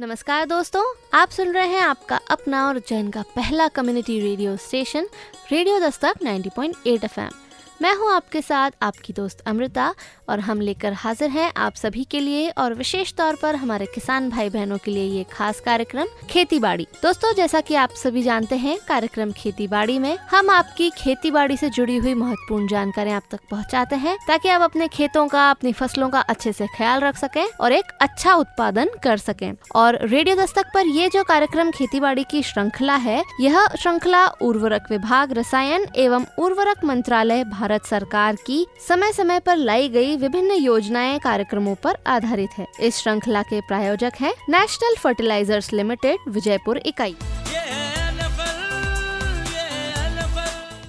नमस्कार दोस्तों, आप सुन रहे हैं आपका अपना और उज्जैन का पहला community radio station radio Dastak 90.8 FM। मैं हूं आपके साथ आपकी दोस्त अमृता और हम लेकर हाजिर हैं आप सभी के लिए और विशेष तौर पर हमारे किसान भाई बहनों के लिए ये खास कार्यक्रम खेती बाड़ी। दोस्तों, जैसा कि आप सभी जानते हैं, कार्यक्रम खेती बाड़ी में हम आपकी खेती बाड़ी से जुड़ी हुई महत्वपूर्ण जानकारी आप तक पहुंचाते हैं ताकि आप अपने खेतों का, अपनी फसलों का अच्छे से ख्याल रख सकें और एक अच्छा उत्पादन कर सकें। और रेडियो दस्तक पर ये जो कार्यक्रम खेती बाड़ी की श्रृंखला है, यह श्रृंखला उर्वरक विभाग, रसायन एवं उर्वरक मंत्रालय भारत सरकार की समय समय पर लाई गई विभिन्न योजनाएं, कार्यक्रमों पर आधारित है। इस श्रृंखला के प्रायोजक हैं नेशनल फर्टिलाइजर्स लिमिटेड विजयपुर इकाई।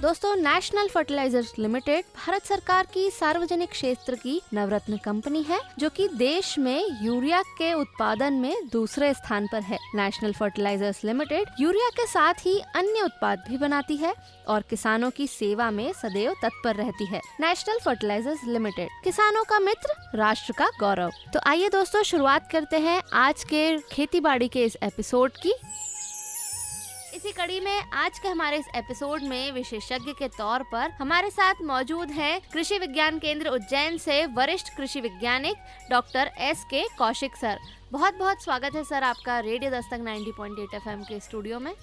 दोस्तों, नेशनल फर्टिलाइजर्स लिमिटेड भारत सरकार की सार्वजनिक क्षेत्र की नवरत्न कंपनी है जो कि देश में यूरिया के उत्पादन में दूसरे स्थान पर है। नेशनल फर्टिलाइजर्स लिमिटेड यूरिया के साथ ही अन्य उत्पाद भी बनाती है और किसानों की सेवा में सदैव तत्पर रहती है। नेशनल फर्टिलाइजर्स लिमिटेड, किसानों का मित्र, राष्ट्र का गौरव। तो आइए दोस्तों, शुरुआत करते हैं आज के खेती बाड़ी के इस एपिसोड की। इसी कड़ी में आज के हमारे इस एपिसोड में विशेषज्ञ के तौर पर हमारे साथ मौजूद हैं कृषि विज्ञान केंद्र उज्जैन से वरिष्ठ कृषि वैज्ञानिक डॉक्टर SK कौशिक सर। बहुत बहुत स्वागत है सर आपका रेडियो दस्तक 90.8 FM के स्टूडियो में।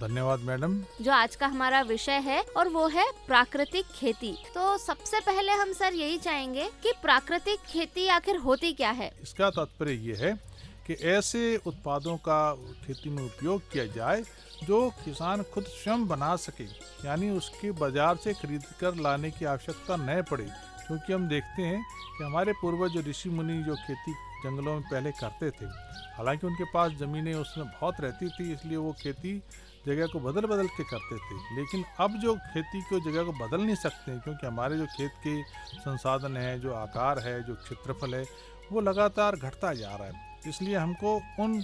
धन्यवाद मैडम। जो आज का हमारा विषय है और वो है प्राकृतिक खेती। तो सबसे पहले हम सर यही चाहेंगे कि प्राकृतिक खेती आखिर होती क्या है? इसका तात्पर्य ये है कि ऐसे उत्पादों का खेती में उपयोग किया जाए जो किसान खुद स्वयं बना सके, यानी उसके बाजार से खरीद कर लाने की आवश्यकता न पड़े। क्योंकि हम देखते हैं कि हमारे पूर्वज जो ऋषि मुनि जो खेती जंगलों में पहले करते थे, हालांकि उनके पास ज़मीनें उसमें बहुत रहती थी, इसलिए वो खेती जगह को बदल बदल के करते थे। लेकिन अब जो खेती को जगह को बदल नहीं सकते, क्योंकि हमारे जो खेत के संसाधन है, जो आकार है, जो क्षेत्रफल है, वो लगातार घटता जा रहा है। इसलिए हमको उन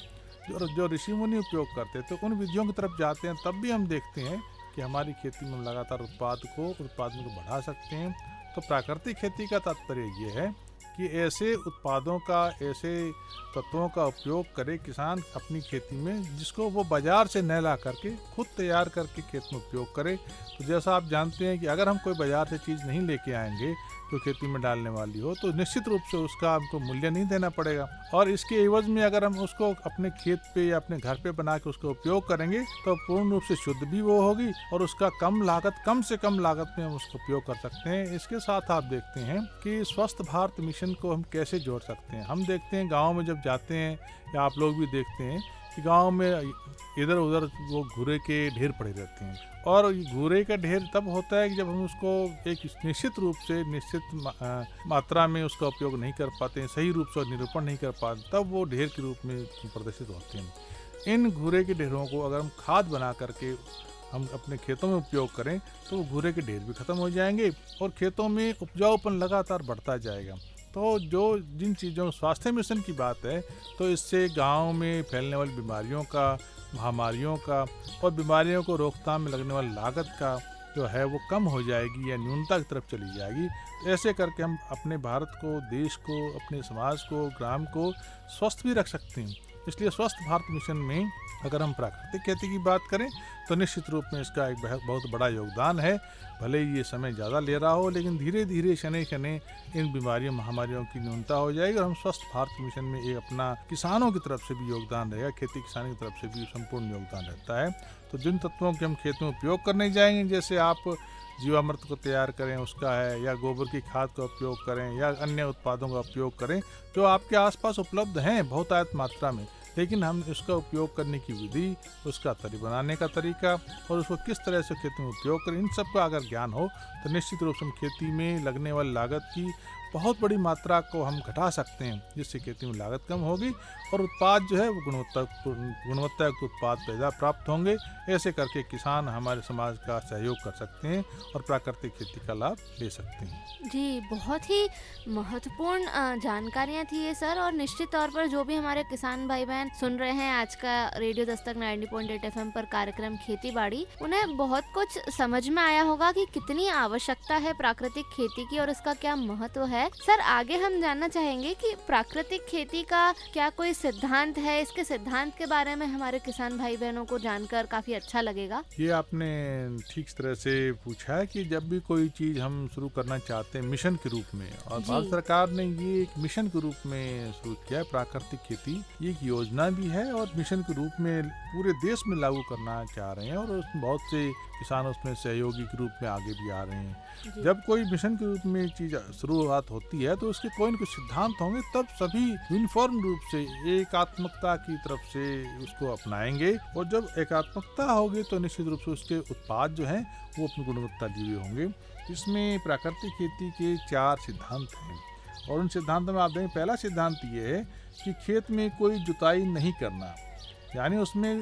जो ऋषि मुनि उपयोग करते थे उन विधियों की तरफ जाते हैं। तब भी हम देखते हैं कि हमारी खेती में लगातार उत्पादन को बढ़ा सकते हैं। तो प्राकृतिक खेती का तात्पर्य ये है कि ऐसे उत्पादों का, ऐसे तत्वों का उपयोग करे किसान अपनी खेती में, जिसको वो बाजार से न ला करके खुद तैयार करके खेत में उपयोग करे। तो जैसा आप जानते हैं कि अगर हम कोई बाजार से चीज़ नहीं लेके आएंगे जो खेती में डालने वाली हो, तो निश्चित रूप से उसका हमको मूल्य नहीं देना पड़ेगा। और इसके एवज में अगर हम उसको अपने खेत पे या अपने घर पे बना के उसका उपयोग करेंगे तो पूर्ण रूप से शुद्ध भी वो होगी और उसका कम से कम लागत में हम उसका उपयोग कर सकते हैं। इसके साथ आप देखते हैं कि स्वस्थ भारत मिशन को हम कैसे जोड़ सकते हैं। हम देखते हैं गाँव में जब जाते हैं, या आप लोग भी देखते हैं कि गाँव में इधर उधर वो घूरे के ढेर पड़े रहते हैं। और घूरे का ढेर तब होता है कि जब हम उसको एक निश्चित रूप से, निश्चित मात्रा में उसका उपयोग नहीं कर पाते हैं, सही रूप से निरूपण नहीं कर पाते, तब वो ढेर के रूप में प्रदर्शित होते हैं। इन घूरे के ढेरों को अगर हम खाद बना करके हम अपने खेतों में उपयोग करें तो घूरे के ढेर भी खत्म हो जाएंगे और खेतों में उपजाऊपन लगातार बढ़ता जाएगा। तो जिन चीज़ों, स्वास्थ्य मिशन की बात है, तो इससे गांव में फैलने वाली बीमारियों का, महामारियों का और बीमारियों को रोकथाम में लगने वाली लागत का जो है वो कम हो जाएगी या न्यूनता की तरफ चली जाएगी। तो ऐसे करके हम अपने भारत को, देश को, अपने समाज को, ग्राम को स्वस्थ भी रख सकते हैं। इसलिए स्वस्थ भारत मिशन में अगर हम प्राकृतिक खेती की बात करें तो निश्चित रूप में इसका एक बहुत बड़ा योगदान है। भले ही ये समय ज़्यादा ले रहा हो, लेकिन धीरे धीरे शनै शनै इन बीमारियों, महामारियों की न्यूनता हो जाएगी और हम स्वस्थ भारत मिशन में एक अपना किसानों की तरफ से भी योगदान रहेगा, खेती किसानी की तरफ से भी संपूर्ण योगदान रहता है। तो जिन तत्वों के हम खेत में उपयोग करने जाएंगे, जैसे आप जीवामृत को तैयार करें उसका है, या गोबर की खाद का उपयोग करें, या अन्य उत्पादों का उपयोग करें जो आपके आसपास उपलब्ध हैं बहुतायत मात्रा में, लेकिन हम इसका उपयोग करने की विधि, उसका बनाने का तरीका और उसको किस तरह से खेती में उपयोग करें, इन सब का अगर ज्ञान हो तो निश्चित रूप से हम खेती में लगने वाली लागत की बहुत बड़ी मात्रा को हम घटा सकते हैं, जिससे खेती में लागत कम होगी और उत्पाद जो है वो गुणवत्ता के उत्पाद पैदा प्राप्त होंगे। ऐसे करके किसान हमारे समाज का सहयोग कर सकते हैं और प्राकृतिक खेती का लाभ ले सकते हैं। जी, बहुत ही महत्वपूर्ण जानकारियाँ थी ये सर। और निश्चित तौर पर जो भी हमारे किसान भाई बहन सुन रहे हैं आज का रेडियो दस्तक 90.8 FM पर कार्यक्रम खेती बाड़ी, उन्हें बहुत कुछ समझ में आया होगा कि कितनी आवश्यकता है प्राकृतिक खेती की और इसका क्या महत्व है है। सर, आगे हम जानना चाहेंगे कि प्राकृतिक खेती का क्या कोई सिद्धांत है? इसके सिद्धांत के बारे में हमारे किसान भाई बहनों को जानकर काफी अच्छा लगेगा। ये आपने ठीक तरह से पूछा है कि जब भी कोई चीज़ हम शुरू करना चाहते हैं मिशन के रूप में, और जी। भारत सरकार ने ये एक मिशन के रूप में शुरू किया है प्राकृतिक खेती। ये एक योजना भी है और मिशन के रूप में पूरे देश में लागू करना चाह रहे हैं, और उसमें बहुत से किसान उसमें सहयोगी के रूप में आगे भी आ रहे हैं। जी। जब कोई मिशन के रूप में चीज शुरुआत होती है तो उसके कोई न कोई सिद्धांत होंगे, तब सभी यूनिफॉर्म रूप से एकात्मकता की तरफ से उसको अपनाएंगे, और जब एकात्मकता होगी तो निश्चित रूप से उसके उत्पाद जो हैं वो अपनी गुणवत्ता लिए होंगे। इसमें प्राकृतिक खेती के 4 सिद्धांत हैं, और उन सिद्धांतों में आप देखें, पहला सिद्धांत ये है कि खेत में कोई जुताई नहीं करना, यानी उसमें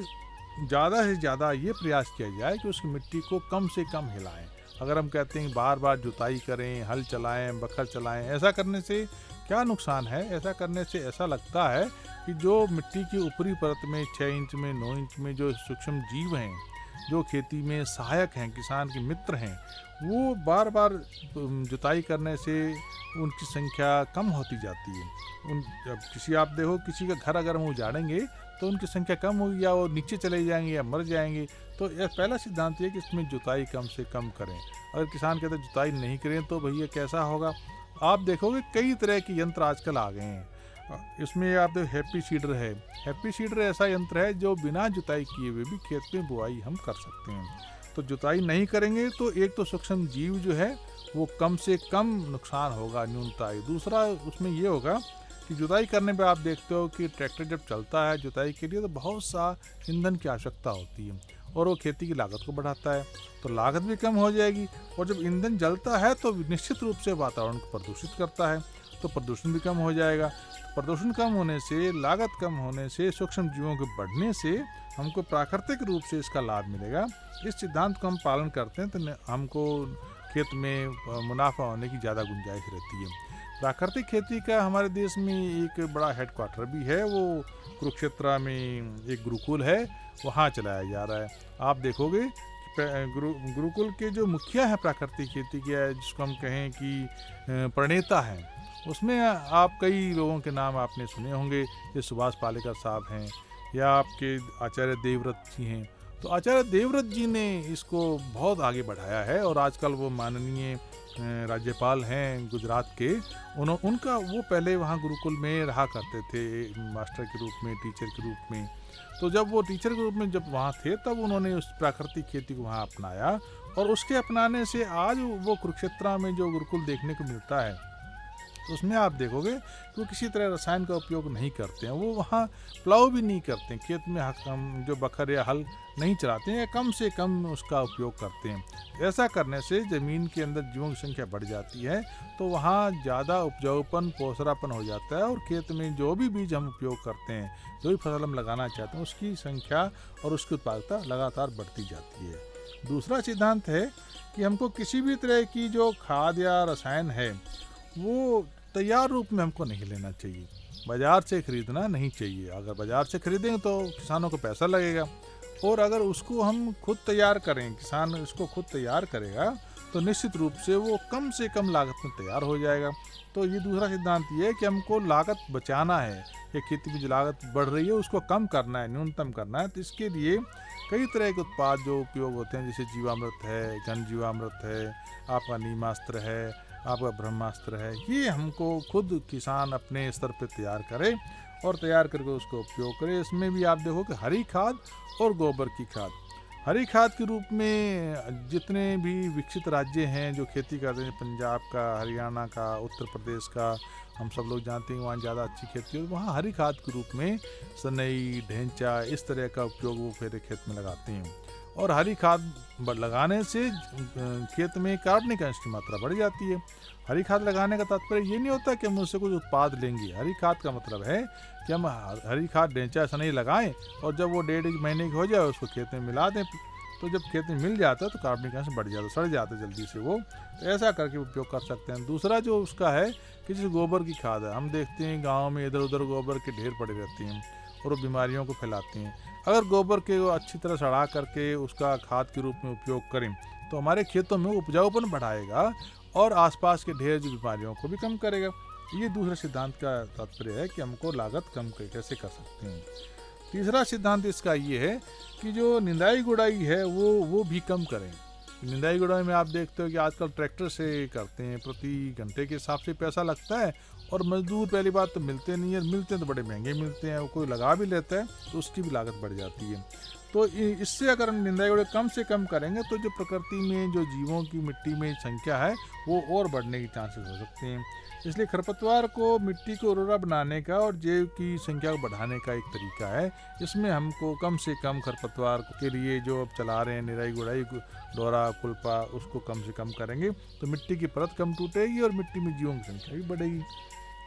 ज़्यादा से ज़्यादा ये प्रयास किया जाए कि उसकी मिट्टी को कम से कम हिलाएं। अगर हम कहते हैं बार बार जुताई करें, हल चलाएं, बखर चलाएं, ऐसा करने से क्या नुकसान है? ऐसा करने से ऐसा लगता है कि जो मिट्टी की ऊपरी परत में 6 इंच में 9 इंच में जो सूक्ष्म जीव हैं, जो खेती में सहायक हैं, किसान के मित्र हैं, वो बार बार जुताई करने से उनकी संख्या कम होती जाती है। जब आप देखो किसी का घर अगर हम उजाड़ेंगे तो उनकी संख्या कम होगी, या वो नीचे चले जाएंगे या मर जाएंगे। तो यह पहला सिद्धांत है कि इसमें जुताई कम से कम करें। अगर किसान कहते हैं जुताई नहीं करें तो भैया कैसा होगा? आप देखोगे कई तरह के यंत्र आजकल आ गए हैं। इसमें आप देखो हैप्पी सीडर है। हैप्पी सीडर ऐसा यंत्र है जो बिना जुताई किए हुए भी खेत में बुआई हम कर सकते हैं। तो जुताई नहीं करेंगे तो एक तो सूक्ष्म जीव जो है वो कम से कम नुकसान होगा, न्यूनतम। दूसरा उसमें ये होगा कि जुताई करने पे आप देखते हो कि ट्रैक्टर जब चलता है जुताई के लिए तो बहुत सा ईंधन की आवश्यकता होती है, और वो खेती की लागत को बढ़ाता है, तो लागत भी कम हो जाएगी। और जब ईंधन जलता है तो निश्चित रूप से वातावरण को प्रदूषित करता है, तो प्रदूषण भी कम हो जाएगा। प्रदूषण कम होने से, लागत कम होने से, सूक्ष्म जीवों के बढ़ने से हमको प्राकृतिक रूप से इसका लाभ मिलेगा। इस सिद्धांत को हम पालन करते हैं तो हमको खेत में मुनाफा होने की ज़्यादा गुंजाइश रहती है। प्राकृतिक खेती का हमारे देश में एक बड़ा हेडक्वार्टर भी है, वो कुरुक्षेत्र में एक गुरुकुल है, वहाँ चलाया जा रहा है। आप देखोगे गुरुकुल के जो मुखिया है प्राकृतिक खेती के, जिसको हम कहें कि प्रणेता हैं, उसमें आप कई लोगों के नाम आपने सुने होंगे। ये सुभाष पालेकर साहब हैं, या आपके आचार्य देवव्रत जी हैं। तो आचार्य देवव्रत जी ने इसको बहुत आगे बढ़ाया है, और आजकल वो माननीय राज्यपाल हैं गुजरात के। उनका वो पहले वहाँ गुरुकुल में रहा करते थे मास्टर के रूप में, टीचर के रूप में। तो जब वो टीचर के रूप में जब वहाँ थे तब उन्होंने उस प्राकृतिक खेती को वहाँ अपनाया, और उसके अपनाने से आज वो कुरुक्षेत्र में जो गुरुकुल देखने को मिलता है तो उसमें आप देखोगे कि वो किसी तरह रसायन का उपयोग नहीं करते हैं। वो वहाँ प्लाव भी नहीं करते हैं, खेत में जो बखर या हल नहीं चलाते हैं, या कम से कम उसका उपयोग करते हैं। ऐसा करने से ज़मीन के अंदर जीवों की संख्या बढ़ जाती है, तो वहाँ ज़्यादा उपजाऊपन, पोषरापन हो जाता है, और खेत में जो भी बीज हम उपयोग करते हैं, जो भी फसल हम लगाना चाहते हैं, उसकी संख्या और उसकी उत्पादकता लगातार बढ़ती जाती है। दूसरा सिद्धांत है कि हमको किसी भी तरह की जो खाद या रसायन है वो तैयार रूप में हमको नहीं लेना चाहिए, बाज़ार से ख़रीदना नहीं चाहिए। अगर बाज़ार से ख़रीदेंगे तो किसानों को पैसा लगेगा, और अगर उसको हम खुद तैयार करें, किसान इसको खुद तैयार करेगा, तो निश्चित रूप से वो कम से कम लागत में तैयार हो जाएगा। तो ये दूसरा सिद्धांत ये है कि हमको लागत बचाना है, या खेती में जो लागत बढ़ रही है उसको कम करना है, न्यूनतम करना है। तो इसके लिए कई तरह के उत्पाद जो उपयोग होते हैं, जैसे जीवामृत है, घन जीवामृत है, आपका नीमास्त्र है, आपका ब्रह्मास्त्र है, ये हमको खुद किसान अपने स्तर पर तैयार करे, और तैयार करके उसको उपयोग करे। इसमें भी आप देखो कि हरी खाद और गोबर की खाद। हरी खाद के रूप में जितने भी विकसित राज्य हैं जो खेती करते हैं, पंजाब का, हरियाणा का, उत्तर प्रदेश का, हम सब लोग जानते हैं वहाँ ज़्यादा अच्छी खेती होती है। वहाँ हरी खाद के रूप में सनई, ढेंचा, इस तरह का उपयोग वो फिर खेत में लगाते हैं, और हरी खाद लगाने से खेत में कार्बनिक अंश की मात्रा बढ़ जाती है। हरी खाद लगाने का तात्पर्य ये नहीं होता कि हम उससे कुछ उत्पाद लेंगे। हरी खाद का मतलब है कि हम हरी खाद ढेंचा सनई लगाएं, और जब वो 1.5 महीने की हो जाए उसको खेत में मिला दें। तो जब खेत में मिल जाता है तो कार्बनिक अंश बढ़ जाता है, सड़ जाता है जल्दी से वो। तो ऐसा करके उपयोग कर सकते हैं। दूसरा जो उसका है कि जैसे गोबर की खाद है, हम देखते हैं गाँव में इधर उधर गोबर के ढेर पड़े रहते हैं, और वो बीमारियों को फैलाते हैं। अगर गोबर के वो अच्छी तरह सड़ा करके उसका खाद के रूप में उपयोग करें तो हमारे खेतों में उपजाऊपन बढ़ाएगा, और आसपास के ढेर जो बीमारियों को भी कम करेगा। ये दूसरे सिद्धांत का तात्पर्य है कि हमको लागत कम कैसे कर सकते हैं। तीसरा सिद्धांत इसका ये है कि जो निंदाई गुड़ाई है वो भी कम करें। निंदाई गुड़ाई में आप देखते हो कि आजकल ट्रैक्टर से करते हैं, प्रति घंटे के हिसाब से पैसा लगता है और मजदूर पहली बात तो मिलते नहीं है, मिलते हैं तो बड़े महंगे मिलते हैं, वो कोई लगा भी लेता है तो उसकी भी लागत बढ़ जाती है। तो इससे अगर हम निंदाई गुड़ाई कम से कम करेंगे तो जो प्रकृति में जो जीवों की मिट्टी में संख्या है वो और बढ़ने के चांसेस हो सकते हैं। इसलिए खरपतवार को मिट्टी को उर्वरा बनाने का और जैव की संख्या को बढ़ाने का एक तरीका है। इसमें हमको कम से कम खरपतवार के लिए जो अब चला रहे हैं निराई गुड़ाई, डोरा कुल्पा, उसको कम से कम करेंगे तो मिट्टी की परत कम टूटेगी और मिट्टी में जीवों की संख्या भी बढ़ेगी।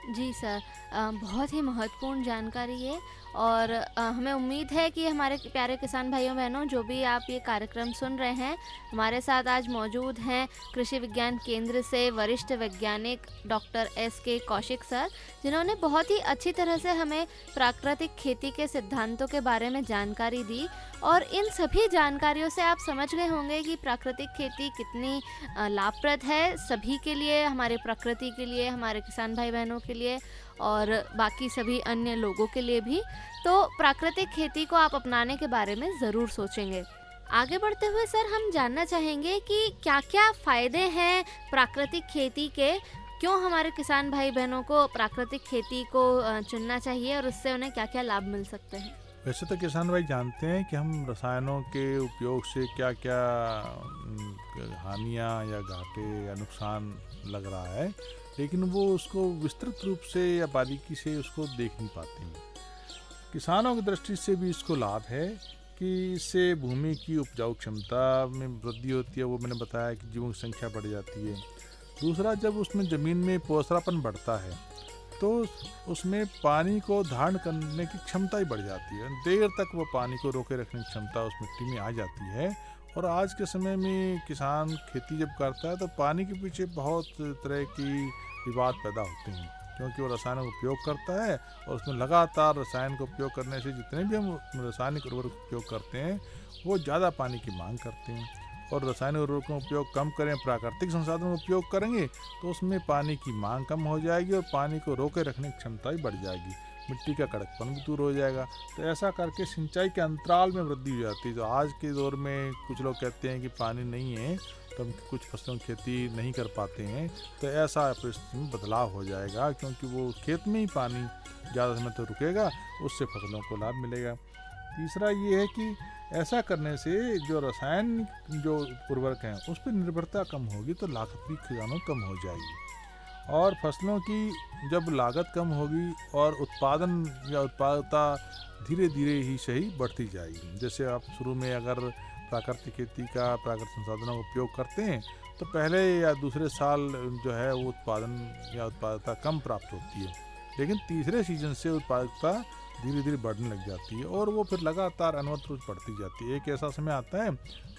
जी सर, बहुत ही महत्वपूर्ण जानकारी है और हमें उम्मीद है कि हमारे प्यारे किसान भाइयों बहनों जो भी आप ये कार्यक्रम सुन रहे हैं, हमारे साथ आज मौजूद हैं कृषि विज्ञान केंद्र से वरिष्ठ वैज्ञानिक डॉक्टर एस.के. कौशिक सर, जिन्होंने बहुत ही अच्छी तरह से हमें प्राकृतिक खेती के सिद्धांतों के बारे में जानकारी दी। और इन सभी जानकारियों से आप समझ गए होंगे कि प्राकृतिक खेती कितनी लाभप्रद है सभी के लिए, हमारे प्रकृति के लिए, हमारे किसान भाई बहनों के लिए और बाकी सभी अन्य लोगों के लिए भी। तो प्राकृतिक खेती को आप अपनाने के बारे में ज़रूर सोचेंगे। आगे बढ़ते हुए सर हम जानना चाहेंगे कि क्या क्या फ़ायदे हैं प्राकृतिक खेती के, क्यों हमारे किसान भाई बहनों को प्राकृतिक खेती को चुनना चाहिए और उससे उन्हें क्या क्या लाभ मिल सकते हैं। वैसे तो किसान भाई जानते हैं कि हम रसायनों के उपयोग से क्या क्या हानियाँ या घाटे या नुकसान लग रहा है, लेकिन वो उसको विस्तृत रूप से या बारीकी से उसको देख नहीं पाते हैं। किसानों की दृष्टि से भी इसको लाभ है कि इससे भूमि की उपजाऊ क्षमता में वृद्धि होती है, वो मैंने बताया कि जीवों की संख्या बढ़ जाती है। दूसरा, जब उसमें ज़मीन में पोषणापन बढ़ता है तो उसमें पानी को धारण करने की क्षमता ही बढ़ जाती है, देर तक वो पानी को रोके रखने की क्षमता उस मिट्टी में आ जाती है। और आज के समय में किसान खेती जब करता है तो पानी के पीछे बहुत तरह की विवाद पैदा होते हैं, क्योंकि वो रसायनों का उपयोग करता है और उसमें लगातार रसायन का उपयोग करने से जितने भी हम रासायनिक उर्वरक उपयोग करते हैं वो ज़्यादा पानी की मांग करते हैं। और रासायनिक उर्वरकों का उपयोग कम करें, प्राकृतिक संसाधनों का उपयोग करेंगे तो उसमें पानी की मांग कम हो जाएगी और पानी को रोके रखने की क्षमता भी बढ़ जाएगी, मिट्टी का कड़कपन भी दूर हो जाएगा। तो ऐसा करके सिंचाई के अंतराल में वृद्धि हो जाती है। तो आज के दौर में कुछ लोग कहते हैं कि पानी नहीं है तो हम कुछ फसलों की खेती नहीं कर पाते हैं, तो ऐसा परिस्थिति में बदलाव हो जाएगा, क्योंकि वो खेत में ही पानी ज़्यादा समय तक रुकेगा, उससे फसलों को लाभ मिलेगा। तीसरा ये है कि ऐसा करने से जो रासायनिक जो उर्वरक हैं उस पर निर्भरता कम होगी तो लागत भी किसानों कम हो जाएगी। और फसलों की जब लागत कम होगी और उत्पादन या उत्पादकता धीरे धीरे ही सही बढ़ती जाएगी। जैसे आप शुरू में अगर प्राकृतिक खेती का प्राकृतिक संसाधनों का उपयोग करते हैं तो पहले या दूसरे साल जो है वो उत्पादन या उत्पादकता कम प्राप्त होती है, लेकिन तीसरे सीजन से उत्पादकता धीरे धीरे बढ़ने लग जाती है और वो फिर लगातार अनवरत रूप बढ़ती जाती है। एक ऐसा समय आता है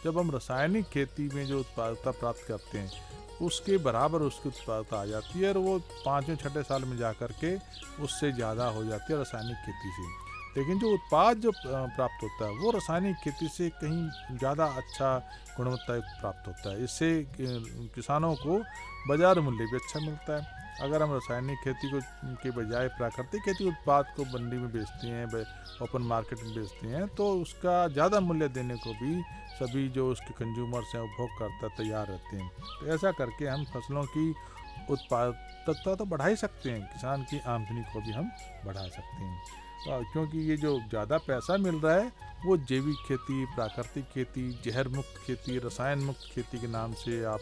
जब हम रासायनिक खेती में जो उत्पादकता प्राप्त करते हैं उसके बराबर उसकी उत्पादकता आ जाती है और वो 5वें 6ठे साल में जा कर के उससे ज़्यादा हो जाती है रासायनिक खेती से। लेकिन जो उत्पाद जो प्राप्त होता है वो रासायनिक खेती से कहीं ज़्यादा अच्छा गुणवत्ता प्राप्त होता है। इससे किसानों को बाजार मूल्य भी अच्छा मिलता है। अगर हम रासायनिक खेती को के बजाय प्राकृतिक खेती उत्पाद को मंडी में बेचते हैं, ओपन मार्केट में बेचते हैं, तो उसका ज़्यादा मूल्य देने को भी सभी जो उसके कंज्यूमर्स हैं, उपभोक्ता तैयार रहते हैं। तो ऐसा करके हम फसलों की उत्पादकता तो बढ़ा ही सकते हैं, किसान की आमदनी को भी हम बढ़ा सकते हैं। क्योंकि ये जो ज़्यादा पैसा मिल रहा है वो जैविक खेती, प्राकृतिक खेती, जहर मुक्त खेती, रसायन मुक्त खेती के नाम से आप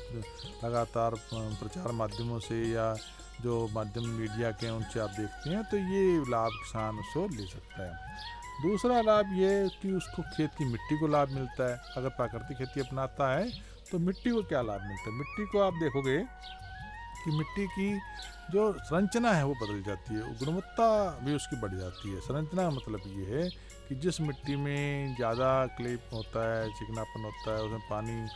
लगातार प्रचार माध्यमों से या जो माध्यम मीडिया के उनसे आप देखते हैं, तो ये लाभ किसान उसको ले सकता है। दूसरा लाभ ये है कि उसको खेत की मिट्टी को लाभ मिलता है। अगर प्राकृतिक खेती अपनाता है तो मिट्टी को क्या लाभ मिलता है। मिट्टी को आप देखोगे कि मिट्टी की जो संरचना है वो बदल जाती है, गुणवत्ता भी उसकी बढ़ जाती है। संरचना का मतलब ये है कि जिस मिट्टी में ज़्यादा क्ले होता है, चिकनापन होता है, उसमें पानी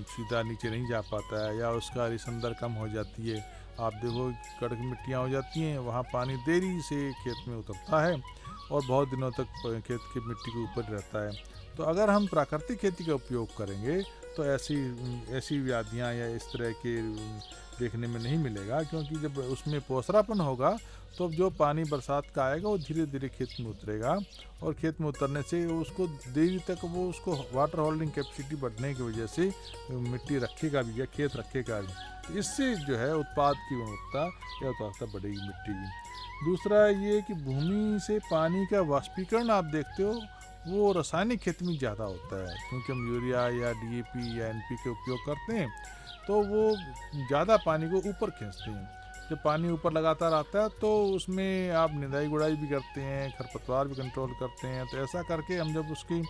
सीधा नीचे नहीं जा पाता है या उसका रिसंदर कम हो जाती है। आप देखो कड़क मिट्टियाँ हो जाती हैं, वहाँ पानी देरी से खेत में उतरता है और बहुत दिनों तक खेत की मिट्टी के ऊपर रहता है। तो अगर हम प्राकृतिक खेती का उपयोग करेंगे तो ऐसी व्याधियाँ या इस तरह के देखने में नहीं मिलेगा, क्योंकि जब उसमें पोसरापन होगा तो जो पानी बरसात का आएगा वो धीरे धीरे खेत में उतरेगा, और खेत में उतरने से उसको देरी तक वो उसको वाटर होल्डिंग कैपेसिटी बढ़ने की वजह से मिट्टी रखेगा भी या खेत रखेगा भी। तो इससे जो है उत्पाद की गुणवत्ता या उत्पादकता बढ़ेगी मिट्टी की। दूसरा ये कि भूमि से पानी का वाष्पीकरण आप देखते हो वो रासायनिक खेती में ज़्यादा होता है, क्योंकि हम यूरिया या डीएपी या एनपीके उपयोग करते हैं तो वो ज़्यादा पानी को ऊपर खींचते हैं। जब पानी ऊपर लगातार आता है तो उसमें आप निदाई गुड़ाई भी करते हैं, खरपतवार भी कंट्रोल करते हैं। तो ऐसा करके हम जब उसकी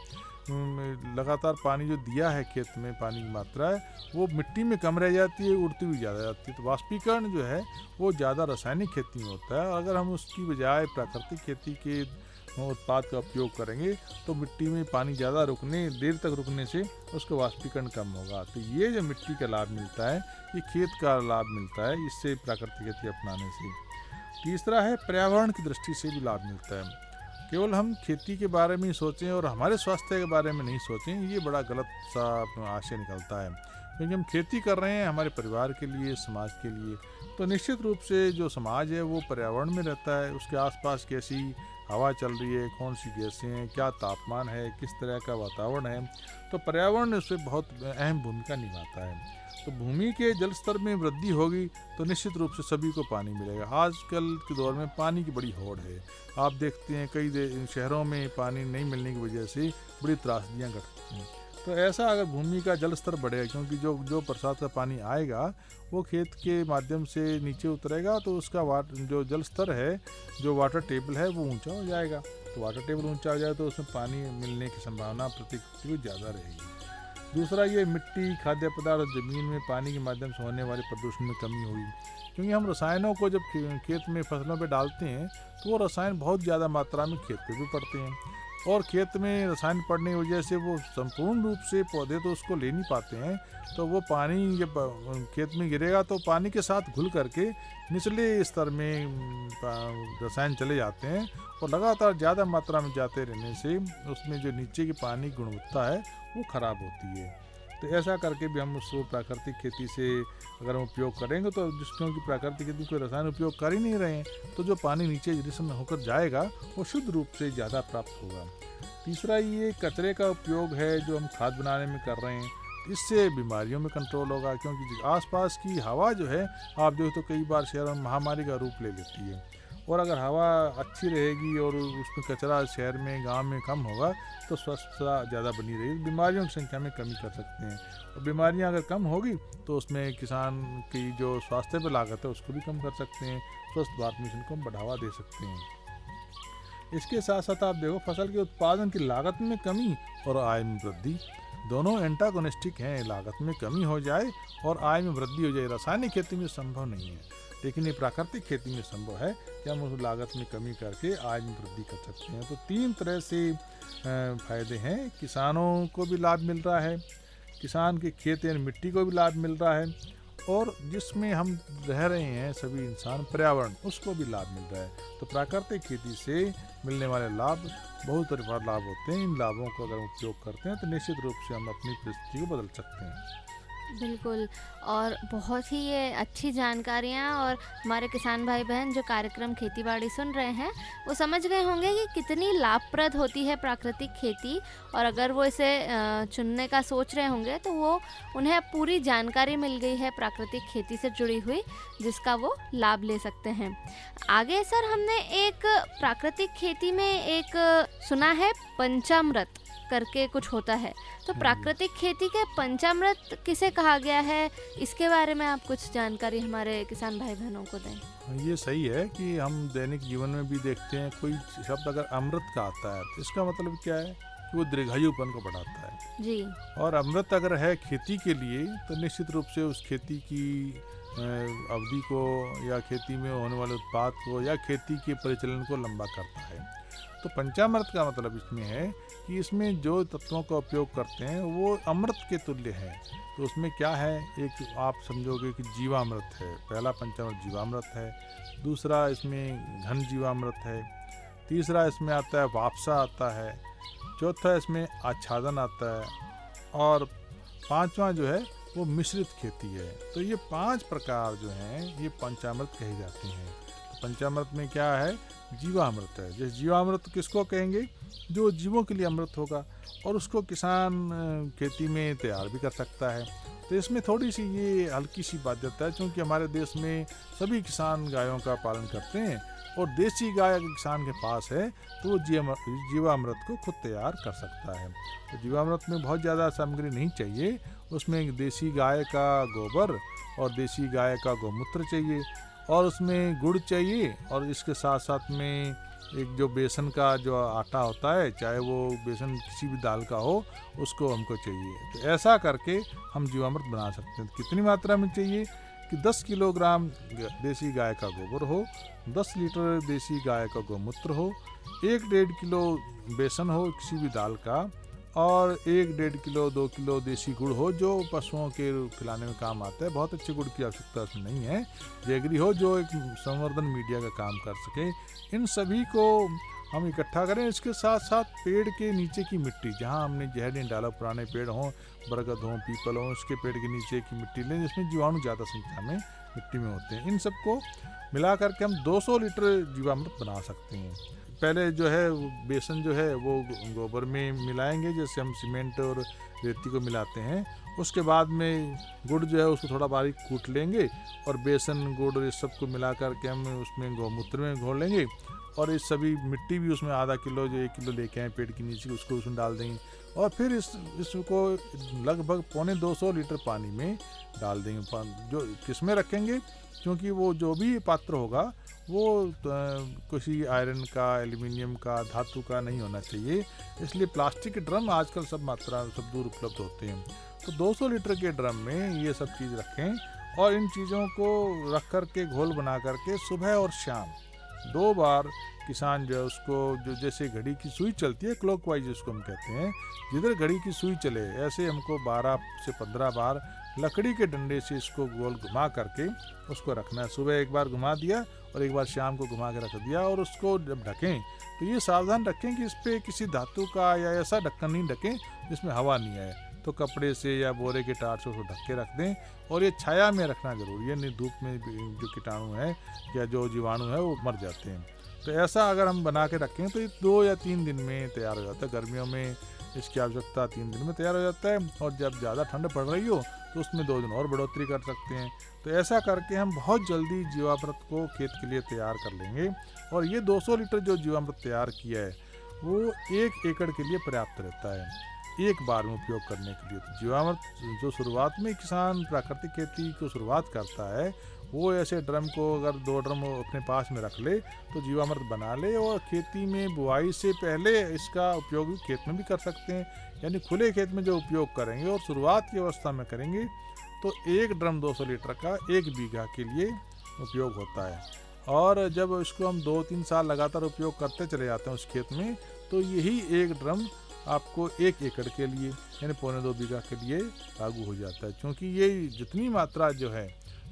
लगातार पानी जो दिया है खेत में पानी की मात्रा है वो मिट्टी में कम रह जाती है, उड़ती हुई ज़्यादा जाती है। तो वाष्पीकरण जो है वो ज़्यादा रासायनिक खेती में होता है। अगर हम उसकी बजाय प्राकृतिक खेती के उत्पाद का उपयोग करेंगे तो मिट्टी में पानी ज़्यादा देर तक रुकने से उसका वाष्पीकरण कम होगा। तो ये जो मिट्टी का लाभ मिलता है ये खेत का लाभ मिलता है इससे प्राकृतिक खेती अपनाने से। तीसरा है पर्यावरण की दृष्टि से भी लाभ मिलता है। केवल हम खेती के बारे में ही सोचें और हमारे स्वास्थ्य के बारे में नहीं सोचें, ये बड़ा गलत सा आशय निकलता है। क्योंकि हम खेती कर रहे हैं हमारे परिवार के लिए, समाज के लिए, तो निश्चित रूप से जो समाज है वो पर्यावरण में रहता है। उसके आसपास कैसी हवा चल रही है, कौन सी गैसें हैं, क्या तापमान है, किस तरह का वातावरण है, तो पर्यावरण उसमें बहुत अहम भूमिका निभाता है। तो भूमि के जल स्तर में वृद्धि होगी तो निश्चित रूप से सभी को पानी मिलेगा। आजकल के दौर में पानी की बड़ी होड़ है। आप देखते हैं कई शहरों में पानी नहीं मिलने की वजह से बड़ी त्रासदियाँ घटती हैं। तो ऐसा अगर भूमि का जल स्तर बढ़ेगा, क्योंकि जो बरसात का पानी आएगा वो खेत के माध्यम से नीचे उतरेगा तो उसका जो जल स्तर है, जो वाटर टेबल है वो ऊंचा हो जाएगा। तो वाटर टेबल ऊंचा हो जाए तो उसमें पानी मिलने की संभावना प्रति ज़्यादा रहेगी। दूसरा ये मिट्टी, खाद्य पदार्थ और ज़मीन में पानी के माध्यम से होने वाले प्रदूषण में कमी होगी, क्योंकि हम रसायनों को जब खेत में फसलों पे डालते हैं तो वो रसायन बहुत ज़्यादा मात्रा में खेत पे भी पड़ते हैं, और खेत में रसायन पड़ने की वजह से वो संपूर्ण रूप से पौधे तो उसको ले नहीं पाते हैं। तो वो पानी जब खेत में गिरेगा तो पानी के साथ घुल करके निचले स्तर में रसायन चले जाते हैं, और लगातार ज़्यादा मात्रा में जाते रहने से उसमें जो नीचे की पानी की गुणवत्ता है वो ख़राब होती है। तो ऐसा करके भी हम उसको प्राकृतिक खेती से अगर हम उपयोग करेंगे तो क्योंकि प्राकृतिक खेती कोई रसायन उपयोग कर ही नहीं रहे हैं, तो जो पानी नीचे जिसम में होकर जाएगा वो शुद्ध रूप से ज़्यादा प्राप्त होगा। तीसरा ये कचरे का उपयोग है जो हम खाद बनाने में कर रहे हैं, इससे बीमारियों में कंट्रोल होगा, क्योंकि आसपास की हवा जो है आप जो तो कई बार शहरों में महामारी का रूप ले लेती है। और अगर हवा अच्छी रहेगी और उसमें कचरा शहर में, गांव में कम होगा तो स्वच्छता ज़्यादा बनी रहेगी, बीमारियों की संख्या में कमी कर सकते हैं। और बीमारियां अगर कम होगी तो उसमें किसान की जो स्वास्थ्य पर लागत है उसको भी कम कर सकते हैं, स्वस्थ भारत मिशन को हम बढ़ावा दे सकते हैं। इसके साथ साथ आप देखो फसल के उत्पादन की लागत में कमी और आय में वृद्धि दोनों एंटागोनिस्टिक हैं। लागत में कमी हो जाए और आय में वृद्धि हो जाए, रासायनिक खेती में संभव नहीं है, लेकिन ये प्राकृतिक खेती में संभव है कि हम उस लागत में कमी करके आय में वृद्धि कर सकते हैं। तो तीन तरह से फायदे हैं। किसानों को भी लाभ मिल रहा है, किसान के खेत यानी मिट्टी को भी लाभ मिल रहा है, और जिसमें हम रह रहे हैं सभी इंसान, पर्यावरण, उसको भी लाभ मिल रहा है। तो प्राकृतिक खेती से मिलने वाले लाभ बहुत प्रकार लाभ होते हैं। इन लाभों को अगर हम उपयोग करते हैं तो निश्चित रूप से हम अपनी परिस्थिति को बदल सकते हैं। बिल्कुल, और बहुत ही ये अच्छी जानकारियाँ, और हमारे किसान भाई बहन जो कार्यक्रम खेती बाड़ी सुन रहे हैं वो समझ गए होंगे कि कितनी लाभप्रद होती है प्राकृतिक खेती, और अगर वो इसे चुनने का सोच रहे होंगे तो वो उन्हें पूरी जानकारी मिल गई है प्राकृतिक खेती से जुड़ी हुई, जिसका वो लाभ ले सकते हैं। आगे सर, हमने एक प्राकृतिक खेती में एक सुना है पंचामृत करके कुछ होता है, तो प्राकृतिक खेती के पंचामृत किसे कहा गया है, इसके बारे में आप कुछ जानकारी हमारे किसान भाई बहनों को दें। ये सही है कि हम दैनिक जीवन में भी देखते हैं कोई शब्द अगर अमृत का आता है तो इसका मतलब क्या है कि वो दीर्घायुपन को बढ़ाता है जी। और अमृत अगर है खेती के लिए तो निश्चित रूप से उस खेती की अवधि को या खेती में होने वाले उत्पाद को या खेती के परिचालन को लंबा करता है। तो पंचामृत का मतलब इसमें है कि इसमें जो तत्वों का उपयोग करते हैं वो अमृत के तुल्य है। तो उसमें क्या है, एक आप समझोगे कि जीवामृत है, पहला पंचामृत जीवामृत है, दूसरा इसमें घन जीवामृत है, तीसरा इसमें आता है वापसा आता है, चौथा इसमें आच्छादन आता है और पांचवा जो है वो मिश्रित खेती है। तो ये 5 प्रकार जो हैं ये पंचामृत कहे जाते हैं। तो पंचामृत में क्या है, जीवामृत है। जैसे जीवामृत किसको कहेंगे, जो जीवों के लिए अमृत होगा और उसको किसान खेती में तैयार भी कर सकता है। तो इसमें थोड़ी सी ये हल्की सी बाध्यता है, क्योंकि हमारे देश में सभी किसान गायों का पालन करते हैं और देसी गाय अगर किसान के पास है तो वो जीवामृत को खुद तैयार कर सकता है। तो जीवामृत में बहुत ज़्यादा सामग्री नहीं चाहिए, उसमें देसी गाय का गोबर और देसी गाय का गौमूत्र चाहिए और उसमें गुड़ चाहिए और इसके साथ साथ में एक जो बेसन का जो आटा होता है, चाहे वो बेसन किसी भी दाल का हो, उसको हमको चाहिए। तो ऐसा करके हम जीवामृत बना सकते हैं। तो कितनी मात्रा में चाहिए कि 10 किलोग्राम देसी गाय का गोबर हो, 10 लीटर देसी गाय का गौमूत्र हो, 1-1.5 किलो बेसन हो किसी भी दाल का और 1-1.5 किलो 2 किलो देसी गुड़ हो जो पशुओं के खिलाने में काम आता है। बहुत अच्छे गुड़ की आवश्यकता उसमें नहीं है, जैगरी हो जो एक संवर्धन मीडिया का काम कर सके। इन सभी को हम इकट्ठा करें। इसके साथ साथ पेड़ के नीचे की मिट्टी, जहाँ हमने जहर नहीं डाला, पुराने पेड़ हों, बरगद हों, पीपल हों, उसके पेड़ के नीचे की मिट्टी लें जिसमें जीवाणु ज़्यादा संख्या में मिट्टी में होते हैं। इन सबको मिला करके हम 200 लीटर जीवामृत बना सकते हैं। पहले जो है बेसन जो है वो गोबर में मिलाएंगे, जैसे हम सीमेंट और रेती को मिलाते हैं। उसके बाद में गुड़ जो है उसको थोड़ा बारीक कूट लेंगे और बेसन गुड़ इस सबको मिला करके हम उसमें गौमूत्र में घोल लेंगे और इस सभी मिट्टी भी उसमें आधा किलो जो 1 किलो लेके आए पेड़ के नीचे उसको उसमें डाल देंगे और फिर इसको लगभग 250 लीटर पानी में डाल देंगे। जो किसमें रखेंगे, क्योंकि वो जो भी पात्र होगा वो किसी आयरन का, एल्युमिनियम का, धातु का नहीं होना चाहिए, इसलिए प्लास्टिक के ड्रम आजकल सब दूर उपलब्ध होते हैं। तो 200 लीटर के ड्रम में ये सब चीज़ रखें और इन चीज़ों को रख कर के घोल बना करके सुबह और शाम 2 बार किसान जो है उसको, जो जैसे घड़ी की सुई चलती है क्लॉकवाइज जिसको हम कहते हैं, जिधर घड़ी की सुई चले ऐसे हमको 12 से 15 बार लकड़ी के डंडे से इसको गोल घुमा करके उसको रखना है। सुबह एक बार घुमा दिया और एक बार शाम को घुमा के रख दिया और उसको जब ढकें तो ये सावधान रखें कि इस पर किसी धातु का या ऐसा ढक्कन नहीं ढकें जिसमें हवा नहीं आए। तो कपड़े से या बोरे के टाट से उसको ढक के रख दें और ये छाया में रखना जरूरी है, नहीं धूप में जो कीटाणु है या जो जीवाणु है वो मर जाते हैं। तो ऐसा अगर हम बना के रखें तो ये 2 या 3 दिन में तैयार हो जाता है। गर्मियों में इसकी आवश्यकता 3 दिन में तैयार हो जाता है और जब ज़्यादा ठंड पड़ रही हो तो उसमें 2 दिन और बढ़ोतरी कर सकते हैं। तो ऐसा करके हम बहुत जल्दी जीवामृत को खेत के लिए तैयार कर लेंगे और ये 200 लीटर जो जीवामृत तैयार किया है वो 1 एकड़ के लिए पर्याप्त रहता है एक बार में उपयोग करने के लिए। तो जीवामृत जो शुरुआत में किसान प्राकृतिक खेती को शुरुआत करता है वो ऐसे ड्रम को अगर 2 ड्रम अपने पास में रख ले तो जीवामृत बना ले और खेती में बुआई से पहले इसका उपयोग खेत में भी कर सकते हैं, यानी खुले खेत में जो उपयोग करेंगे और शुरुआत की अवस्था में करेंगे तो 1 ड्रम 200 लीटर का 1 बीघा के लिए उपयोग होता है। और जब इसको हम 2-3 साल लगातार उपयोग करते चले जाते हैं उस खेत में तो यही 1 ड्रम आपको 1 एकड़ के लिए यानी 1.25-2 बीघा के लिए लागू हो जाता है। क्योंकि ये जितनी मात्रा जो है,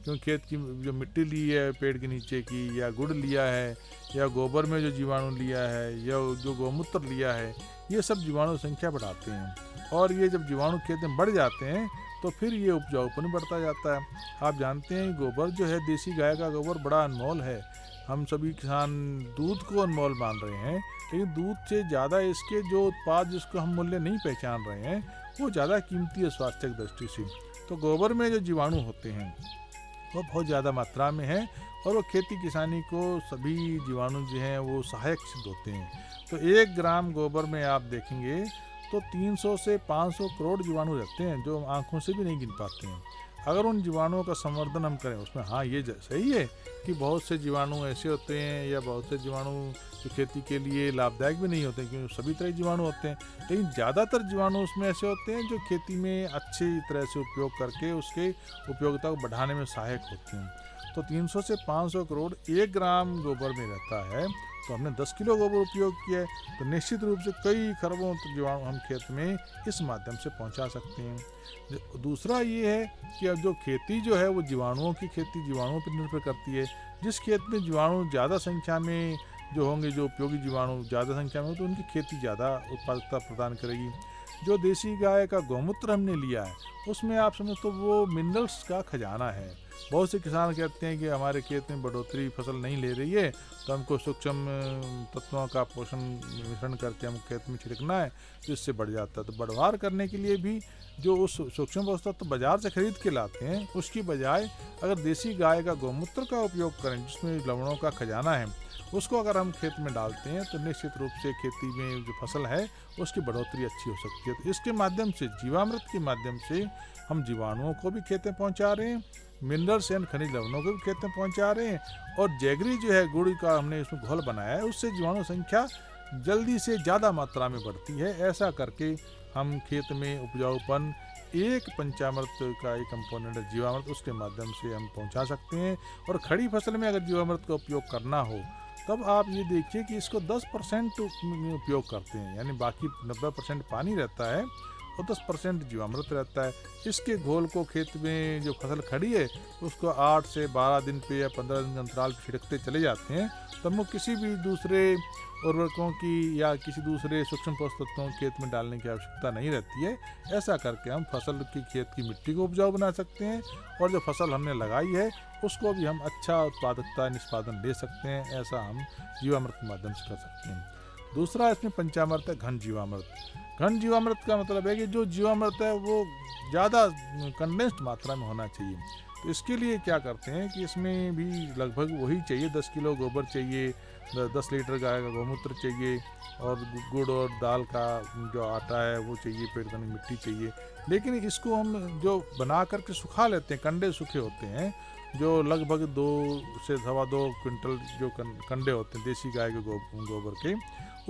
क्योंकि खेत की जो मिट्टी ली है पेड़ के नीचे की, या गुड़ लिया है, या गोबर में जो जीवाणु लिया है, या जो गौमूत्र लिया है, ये सब जीवाणु संख्या बढ़ाते हैं और ये जब जीवाणु खेत में बढ़ जाते हैं तो फिर ये उपजाऊपन बढ़ता जाता है। आप जानते हैं गोबर जो है देसी गाय का गोबर बड़ा अनमोल है। हम सभी किसान दूध को अनमोल मान रहे हैं, लेकिन दूध से ज़्यादा इसके जो उत्पाद जिसको हम मूल्य नहीं पहचान रहे हैं वो ज़्यादा कीमती है स्वास्थ्य की दृष्टि से। तो गोबर में जो जीवाणु होते हैं वो बहुत ज़्यादा मात्रा में है और वो खेती किसानी को सभी जीवाणु जो हैं वो सहायक सिद्ध होते हैं। तो 1 ग्राम गोबर में आप देखेंगे तो 300 से 500 करोड़ जीवाणु रहते हैं जो आँखों से भी नहीं गिन पाते हैं। अगर उन जीवाणुओं का संवर्धन हम करें उसमें, हाँ ये सही है कि बहुत से जीवाणु ऐसे होते हैं या बहुत से जीवाणु जो खेती के लिए लाभदायक भी नहीं होते क्योंकि सभी तरह के जीवाणु होते हैं, लेकिन ज़्यादातर जीवाणु उसमें ऐसे होते हैं जो खेती में अच्छी तरह से उपयोग करके उसके उपयोगिता को बढ़ाने में सहायक होते हैं। तो 300 से 500 करोड़ 1 ग्राम गोबर में रहता है, तो हमने 10 किलो गोबर उपयोग किया है तो निश्चित रूप से कई खरबों जीवाणु हम खेत में इस माध्यम से पहुंचा सकते हैं। दूसरा ये है कि अब जो खेती जो है वो जीवाणुओं की खेती जीवाणुओं पर निर्भर करती है। जिस खेत में जीवाणु ज़्यादा संख्या में जो होंगे, जो उपयोगी जीवाणु ज़्यादा संख्या में हो तो उनकी खेती ज़्यादा उत्पादकता प्रदान करेगी। जो देसी गाय का गौमूत्र हमने लिया है उसमें आप समझ तो वो मिनरल्स का खजाना है। बहुत से किसान कहते हैं कि हमारे खेत में बढ़ोतरी फसल नहीं ले रही है तो हमको सूक्ष्म तत्वों का पोषण मिश्रण करके हम खेत में छिड़कना है तो इससे बढ़ जाता है। तो बढ़वार करने के लिए भी जो उस सूक्ष्म पोषक तत्व बाजार से खरीद के लाते हैं उसकी बजाय अगर देसी गाय का गौमूत्र का उपयोग करें जिसमें लवणों का खजाना है, उसको अगर हम खेत में डालते हैं तो निश्चित रूप से खेती में जो फसल है उसकी बढ़ोतरी अच्छी हो सकती है। तो इसके माध्यम से, जीवामृत के माध्यम से हम जीवाणुओं को भी खेत में पहुंचा रहे हैं, मिनरल्स एंड खनिज लवणों को भी खेत में पहुंचा रहे हैं, और जैगरी जो है गुड़ का हमने इसमें घोल बनाया है उससे जीवाणु संख्या जल्दी से ज़्यादा मात्रा में बढ़ती है। ऐसा करके हम खेत में उपजाऊपन एक पंचामृत का एक कंपोनेंट है जीवामृत, उसके माध्यम से हम पहुंचा सकते हैं। और खड़ी फसल में अगर जीवामृत का उपयोग करना हो तब आप ये देखिए कि इसको 10% में उपयोग करते हैं, यानी बाकी 90% पानी रहता है और 10% जीवामृत रहता है। इसके घोल को खेत में जो फसल खड़ी है उसको 8 से 12 दिन पे या 15 दिन के अंतराल पे छिड़कते चले जाते हैं, तब वो किसी भी दूसरे उर्वरकों की या किसी दूसरे सूक्ष्म पोषक तत्वों खेत में डालने की आवश्यकता नहीं रहती है। ऐसा करके हम फसल की खेत की मिट्टी को उपजाऊ बना सकते हैं और जो फसल हमने लगाई है उसको भी हम अच्छा उत्पादकता निष्पादन ले सकते हैं। ऐसा हम जीवामृत के माध्यम से कर सकते हैं। दूसरा इसमें पंचामृत है घन जीवामृत। घन जीवामृत का मतलब है कि जो जीवामृत है वो ज़्यादा कंडेंस्ड मात्रा में होना चाहिए। तो इसके लिए क्या करते हैं कि इसमें भी लगभग वही चाहिए, 10 किलो गोबर चाहिए, 10 लीटर गाय का गौमूत्र चाहिए और गुड़ और दाल का जो आटा है वो चाहिए, पेड़ की मिट्टी चाहिए। लेकिन इसको हम जो बना करके सुखा लेते हैं, कंडे सूखे होते हैं जो लगभग 2 से 2.25 क्विंटल जो कंडे होते हैं देसी गाय के गोबर के,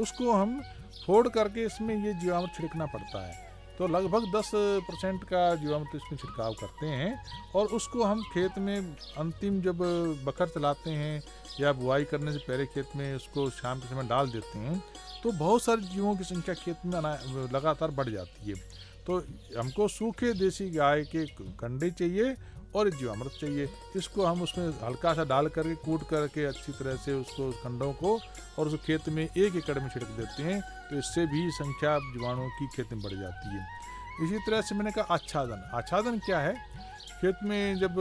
उसको हम फोड़ करके इसमें ये जीवामृत छिड़कना पड़ता है। तो लगभग 10% का जीवामृत इसमें छिड़काव करते हैं और उसको हम खेत में अंतिम जब बखर चलाते हैं या बुआई करने से पहले खेत में उसको शाम के समय डाल देते हैं तो बहुत सारे जीवों की संख्या खेत में लगातार बढ़ जाती है। तो हमको सूखे देसी गाय के कंडे चाहिए और जीवामृत चाहिए। इसको हम उसमें हल्का सा डाल करके कूट करके अच्छी तरह से उसको खंडों को और उस खेत में 1 एकड़ में छिड़क देते हैं, तो इससे भी संख्या जीवाणुओं की खेत में बढ़ जाती है। इसी तरह से मैंने कहा आच्छादन। आच्छादन क्या है? खेत में जब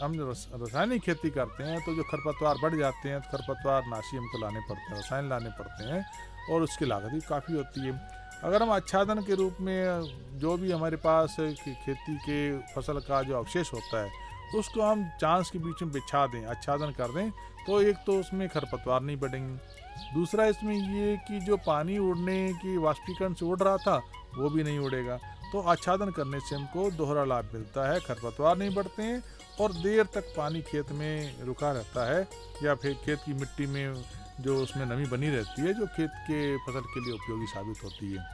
हम रासायनिक खेती करते हैं तो जो खरपतवार बढ़ जाते हैं तो खरपतवार नाशी हमको लाने पड़ते हैं, रसायन लाने पड़ते हैं और उसकी लागत भी काफ़ी होती है। अगर हम आच्छादन के रूप में जो भी हमारे पास खेती के फसल का जो अवशेष होता है उसको हम चांस के बीच में बिछा दें, आच्छादन कर दें, तो एक तो उसमें खरपतवार नहीं बढ़ेंगे। दूसरा इसमें ये कि जो पानी उड़ने की वाष्पीकरण से उड़ रहा था वो भी नहीं उड़ेगा। तो आच्छादन करने से हमको दोहरा लाभ मिलता है, खरपतवार नहीं बढ़ते हैं और देर तक पानी खेत में रुका रहता है या फिर खेत की मिट्टी में जो उसमें नमी बनी रहती है जो खेत के फसल के लिए उपयोगी साबित होती है।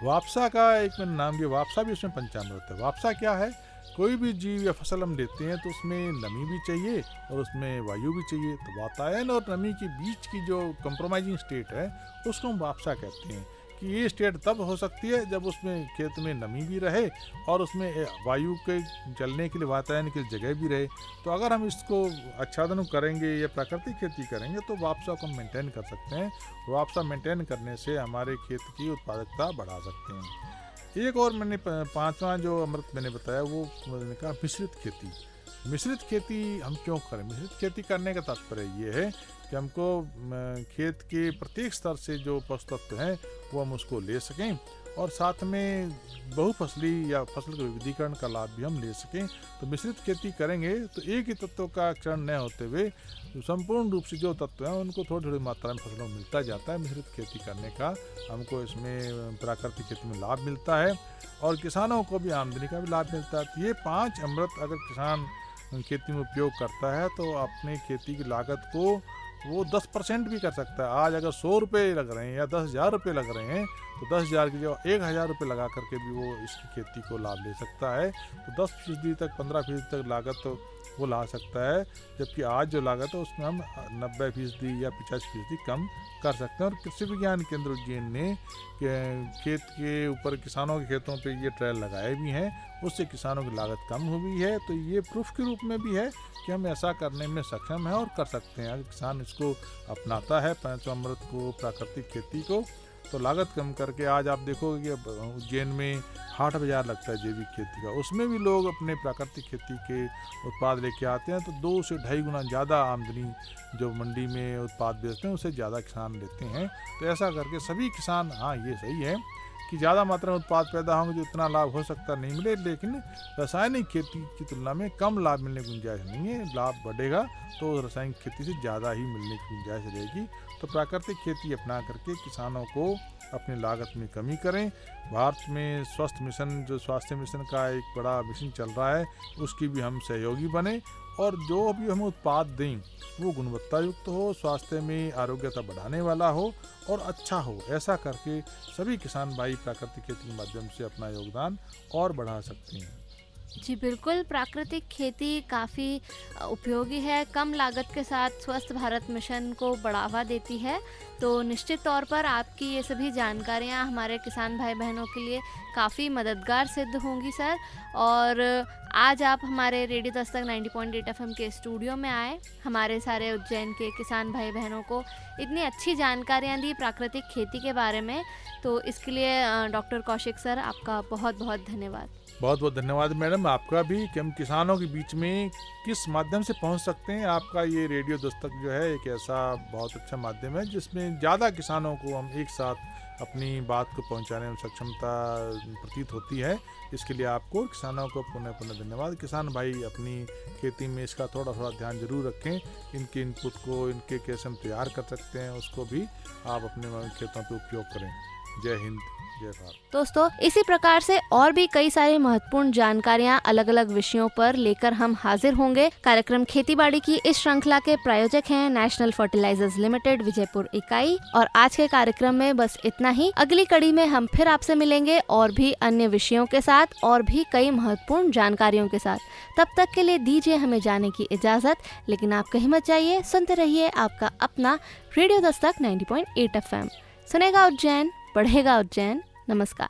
वापसा का एक मैंने नाम दिया, वापसा भी उसमें पंचामृत है। वापसा क्या है? कोई भी जीव या फसल हम लेते हैं तो उसमें नमी भी चाहिए और उसमें वायु भी चाहिए। तो वातायन और नमी के बीच की जो कंप्रोमाइजिंग स्टेट है उसको हम वापसा कहते हैं कि ये स्टेट तब हो सकती है जब उसमें खेत में नमी भी रहे और उसमें वायु के चलने के लिए वातायन की जगह भी रहे। तो अगर हम इसको आच्छादन करेंगे या प्राकृतिक खेती करेंगे तो वापसा को मेंटेन कर सकते हैं। वापसा मेंटेन करने से हमारे खेत की उत्पादकता बढ़ा सकते हैं। एक और मैंने 5वां जो अमृत मैंने बताया वो मैंने कहा मिश्रित खेती। मिश्रित खेती हम क्यों करें? मिश्रित खेती करने का तात्पर्य ये है कि हमको खेत के प्रत्येक स्तर से जो पोषक तत्व हैं वो हम उसको ले सकें और साथ में बहुफसली या फसल के विविधीकरण का लाभ भी हम ले सकें। तो मिश्रित खेती करेंगे तो एक ही तत्व का चयन न होते हुए संपूर्ण रूप से जो तत्व हैं उनको थोड़ी थोड़ी मात्रा में फसलों में मिलता जाता है। मिश्रित खेती करने का हमको इसमें प्राकृतिक खेती में लाभ मिलता है और किसानों को भी आमदनी का भी लाभ मिलता है। तो ये 5 अमृत अगर किसान खेती में उपयोग करता है तो अपने खेती की लागत को वो 10% भी कर सकता है। आज अगर 100 रुपये लग रहे हैं या 10,000 रुपये लग रहे हैं तो 10,000 की जगह 1,000 रुपये लगा करके भी वो इसकी खेती को लाभ ले सकता है। तो 10% तक 15% तक लागत वो ला सकता है, जबकि आज जो लागत है उसमें हम 90% या 85% कम कर सकते हैं। और कृषि विज्ञान केंद्र उज्जैन ने खेत के ऊपर किसानों के खेतों पे ये ट्रायल लगाए भी हैं, उससे किसानों की लागत कम हुई है। तो ये प्रूफ के रूप में भी है कि हम ऐसा करने में सक्षम हैं और कर सकते हैं। अगर किसान उसको अपनाता है पंचामृत को, प्राकृतिक खेती को, तो लागत कम करके आज आप देखोगे कि उज्जैन में हाट बाजार लगता है जैविक खेती का, उसमें भी लोग अपने प्राकृतिक खेती के उत्पाद लेके आते हैं, तो 2 से 2.5 गुना ज़्यादा आमदनी जो मंडी में उत्पाद बेचते हैं उससे ज़्यादा किसान लेते हैं। तो ऐसा करके सभी किसान, हाँ ये सही है कि ज़्यादा मात्रा में उत्पाद पैदा होंगे जो इतना लाभ हो सकता नहीं मिले, लेकिन रासायनिक खेती की तुलना में कम लाभ मिलने की गुंजाइश नहीं है। लाभ बढ़ेगा तो रासायनिक खेती से ज़्यादा ही मिलने की गुंजाइश रहेगी। तो प्राकृतिक खेती अपना करके किसानों को अपनी लागत में कमी करें। भारत में स्वस्थ मिशन, जो स्वास्थ्य मिशन का एक बड़ा मिशन चल रहा है, उसकी भी हम सहयोगी बने और जो भी हम उत्पाद दें वो गुणवत्ता युक्त हो, स्वास्थ्य में आरोग्यता बढ़ाने वाला हो और अच्छा हो। ऐसा करके सभी किसान भाई प्राकृतिक खेती के माध्यम से अपना योगदान और बढ़ा सकते हैं। जी बिल्कुल, प्राकृतिक खेती काफ़ी उपयोगी है, कम लागत के साथ स्वस्थ भारत मिशन को बढ़ावा देती है। तो निश्चित तौर पर आपकी ये सभी जानकारियाँ हमारे किसान भाई बहनों के लिए काफ़ी मददगार सिद्ध होंगी सर। और आज आप हमारे रेडियो दस्तक 90.8 FM के स्टूडियो में आए, हमारे सारे उज्जैन के किसान भाई बहनों को इतनी अच्छी जानकारियाँ दी प्राकृतिक खेती के बारे में, तो इसके लिए डॉक्टर कौशिक सर आपका बहुत बहुत धन्यवाद। बहुत बहुत धन्यवाद मैडम आपका भी कि हम किसानों के बीच में किस माध्यम से पहुंच सकते हैं। आपका ये रेडियो दस्तक जो है एक ऐसा बहुत अच्छा माध्यम है जिसमें ज़्यादा किसानों को हम एक साथ अपनी बात को पहुंचाने में सक्षमता प्रतीत होती है। इसके लिए आपको किसानों को पुनः पुनः धन्यवाद। किसान भाई अपनी खेती में इसका थोड़ा थोड़ा ध्यान जरूर रखें, इनके इनपुट को, इनके कैसे हम तैयार कर सकते हैं उसको भी आप अपने खेतों पर उपयोग करें। जय हिंद, जय भारत। दोस्तों, इसी प्रकार से और भी कई सारी महत्वपूर्ण जानकारियां अलग अलग विषयों पर लेकर हम हाजिर होंगे। कार्यक्रम खेती बाड़ी की इस श्रृंखला के प्रायोजक हैं नेशनल फर्टिलाइजर्स लिमिटेड विजयपुर इकाई। और आज के कार्यक्रम में बस इतना ही। अगली कड़ी में हम फिर आपसे मिलेंगे और भी अन्य विषयों के साथ और भी कई महत्वपूर्ण जानकारियों के साथ। तब तक के लिए दीजिए हमें जाने की इजाजत, लेकिन आप कहीं मत जाइए, सुनते रहिए आपका अपना रेडियो दस्तक 90.8 FM। सुनेगा उज्जैन, बढ़ेगा उज्जैन। नमस्कार।